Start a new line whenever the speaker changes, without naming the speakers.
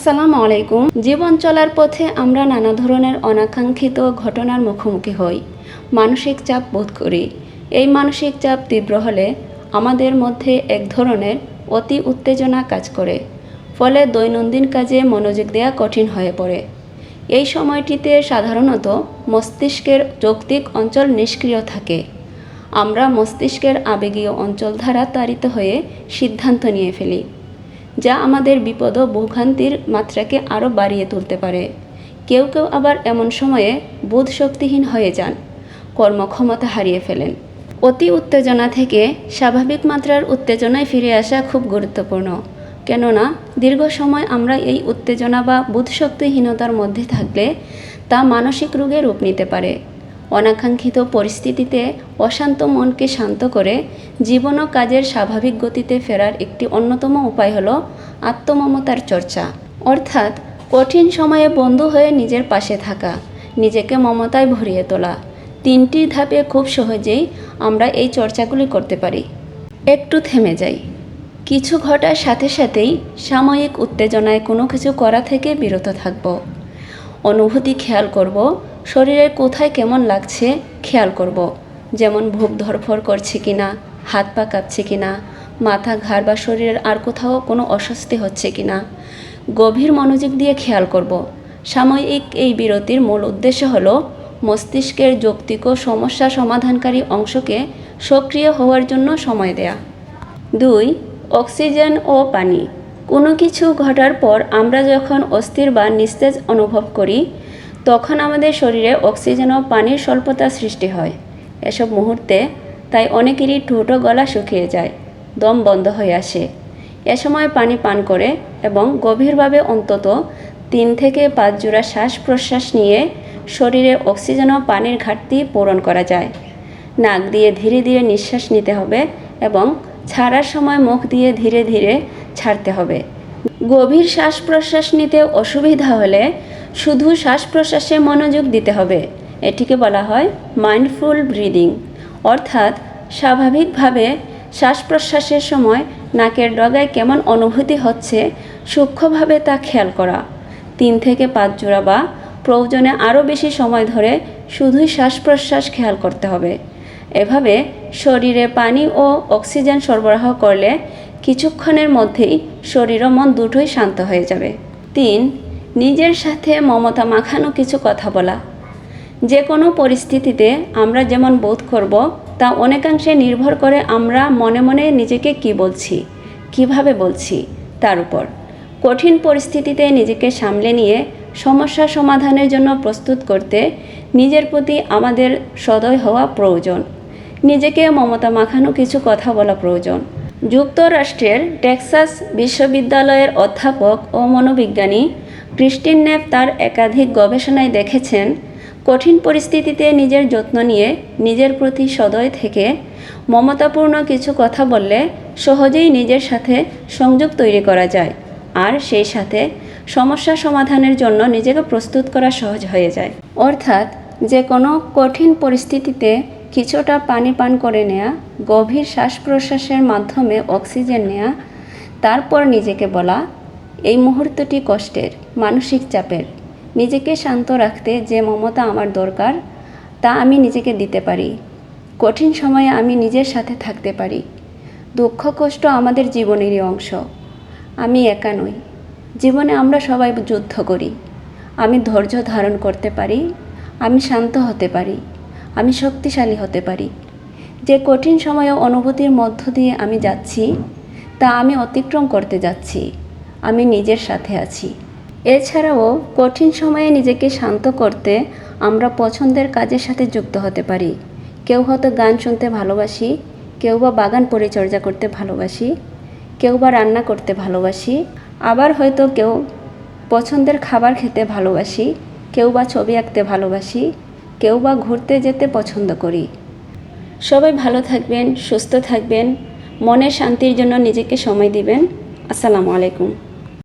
আসসালামু আলাইকুম। জীবন চলার পথে আমরা নানা ধরনের অনাকাঙ্ক্ষিত ঘটনার মুখোমুখি হই, মানসিক চাপ বোধ করি। এই মানসিক চাপ তীব্র হলে আমাদের মধ্যে এক ধরনের অতি উত্তেজনা কাজ করে, ফলে দৈনন্দিন কাজে মনোযোগ দেওয়া কঠিন হয়ে পড়ে। এই সময়টিতে সাধারণত মস্তিষ্কের যৌক্তিক অঞ্চল নিষ্ক্রিয় থাকে। আমরা মস্তিষ্কের আবেগীয় অঞ্চল দ্বারা তাড়িত হয়ে সিদ্ধান্ত নিয়ে ফেলি, যা আমাদের বিপদ ও ভোগান্তির মাত্রাকে আরও বাড়িয়ে তুলতে পারে। কেউ কেউ আবার এমন সময়ে বোধ শক্তিহীন হয়ে যান, কর্মক্ষমতা হারিয়ে ফেলেন। অতি উত্তেজনা থেকে স্বাভাবিক মাত্রার উত্তেজনায় ফিরে আসা খুব গুরুত্বপূর্ণ, কেননা দীর্ঘ সময় আমরা এই উত্তেজনা বা বোধশক্তিহীনতার মধ্যে থাকলে তা মানসিক রোগে রূপ নিতে পারে। অনাকাঙ্ক্ষিত পরিস্থিতিতে অশান্ত মনকে শান্ত করে জীবন ও কাজের স্বাভাবিক গতিতে ফেরার একটি অন্যতম উপায় হলো আত্মমমতার চর্চা, অর্থাৎ কঠিন সময়ে বন্ধু হয়ে নিজের পাশে থাকা, নিজেকে মমতায় ভরিয়ে তোলা। 3টি ধাপে খুব সহজেই আমরা এই চর্চাগুলি করতে পারি। একটু থেমে যাই। কিছু ঘটার সাথে সাথেই সাময়িক উত্তেজনায় কোনো কিছু করা থেকে বিরত থাকব। অনুভূতি খেয়াল করব, শরীরের কোথায় কেমন লাগছে খেয়াল করব, যেমন বুক ধড়ফড় করছে কিনা, হাত পা কাঁপছে কিনা, মাথা, ঘাড় বা শরীরের আর কোথাও কোনো অস্বস্তি হচ্ছে কিনা। গভীর মনোযোগ দিয়ে খেয়াল করব। সাময়িক এই বিরতির মূল উদ্দেশ্য হলো মস্তিষ্কের যৌক্তিক ও সমস্যা সমাধানকারী অংশকে সক্রিয় হওয়ার জন্য সময় দেয়া। 2. অক্সিজেন ও পানি। কোনো কিছু ঘটার পর আমরা যখন অস্থির বা নিস্তেজ অনুভব করি, তখন আমাদের শরীরে অক্সিজেন ও পানির স্বল্পতা সৃষ্টি হয়। এসব মুহূর্তে তাই অনেকেরই ঠোঁট ও গলা শুকিয়ে যায়, দম বন্ধ হয়ে আসে। এ সময় পানি পান করে এবং গভীরভাবে অন্তত 3 থেকে 5 জোড়া শ্বাস প্রশ্বাস নিয়ে শরীরে অক্সিজেন ও পানির ঘাটতি পূরণ করা যায়। নাক দিয়ে ধীরে ধীরে নিঃশ্বাস নিতে হবে এবং ছাড়ার সময় মুখ দিয়ে ধীরে ধীরে ছাড়তে হবে। গভীর শ্বাস প্রশ্বাস নিতে অসুবিধা হলে শুধু শ্বাস প্রশ্বাসে মনোযোগ দিতে হবে। এটিকে বলা হয় মাইন্ডফুল ব্রিদিং, অর্থাৎ স্বাভাবিকভাবে শ্বাস প্রশ্বাসের সময় নাকের ডগায় কেমন অনুভূতি হচ্ছে সূক্ষ্মভাবে তা খেয়াল করা। 3 থেকে 5 জোড়া বা প্রয়োজনে আরও বেশি সময় ধরে শুধুই শ্বাস প্রশ্বাস খেয়াল করতে হবে। এভাবে শরীরে পানি ও অক্সিজেন সরবরাহ করলে কিছুক্ষণের মধ্যেই শরীর ও মন দুটোই শান্ত হয়ে যাবে। 3. নিজের সাথে মমতা মাখানো কিছু কথা বলা। যে কোনো পরিস্থিতিতে আমরা যেমন বোধ করব তা অনেকাংশে নির্ভর করে আমরা মনে মনে নিজেকে কী বলছি, কিভাবে বলছি তার উপর। কঠিন পরিস্থিতিতে নিজেকে সামলে নিয়ে সমস্যা সমাধানের জন্য প্রস্তুত করতে নিজের প্রতি আমাদের সদয় হওয়া প্রয়োজন। নিজেকে মমতা মাখানো কিছু কথা বলা প্রয়োজন। যুক্তরাষ্ট্রের টেক্সাস বিশ্ববিদ্যালয়ের অধ্যাপক ও মনোবিজ্ঞানী ক্রিস্টিন নেপ তার একাধিক গবেষণায় দেখেছেন, কঠিন পরিস্থিতিতে নিজের যত্ন নিয়ে নিজের প্রতি সদয় থেকে মমতাপূর্ণ কিছু কথা বললে সহজেই নিজের সাথে সংযোগ তৈরি করা যায়, আর সেই সাথে সমস্যা সমাধানের জন্য নিজেকে প্রস্তুত করা সহজ হয়ে যায়। অর্থাৎ যে কোনো কঠিন পরিস্থিতিতে কিছুটা পানি পান করে নেওয়া, গভীর শ্বাস প্রশ্বাসের মাধ্যমে অক্সিজেন নেওয়া, তারপর নিজেকে বলা, এই মুহূর্তটি কষ্টের, মানসিক চাপের। নিজেকে শান্ত রাখতে যে মমতা আমার দরকার তা আমি নিজেকে দিতে পারি। কঠিন সময়ে আমি নিজের সাথে থাকতে পারি। দুঃখ কষ্ট আমাদের জীবনেরই অংশ। আমি একা নই, জীবনে আমরা সবাই যুদ্ধ করি। আমি ধৈর্য ধারণ করতে পারি, আমি শান্ত হতে পারি, আমি শক্তিশালী হতে পারি। যে কঠিন সময়ে অনুভূতির মধ্য দিয়ে আমি যাচ্ছি তা আমি অতিক্রম করতে যাচ্ছি, আমি নিজের সাথে আছি। এছাড়াও কঠিন সময়ে নিজেকে শান্ত করতে আমরা পছন্দের কাজের সাথে যুক্ত হতে পারি। কেউ হয়তো গান শুনতে ভালোবাসি, কেউ বা বাগান পরিচর্যা করতে ভালোবাসি, কেউ বা রান্না করতে ভালোবাসি, আবার হয়তো কেউ পছন্দের খাবার খেতে ভালোবাসি, কেউ বা ছবি আঁকতে ভালোবাসি, কেউ বা ঘুরতে যেতে পছন্দ করি। সবাই ভালো থাকবেন, সুস্থ থাকবেন, মনের শান্তির জন্য নিজেকে সময় দিবেন। আসসালামু আলাইকুম।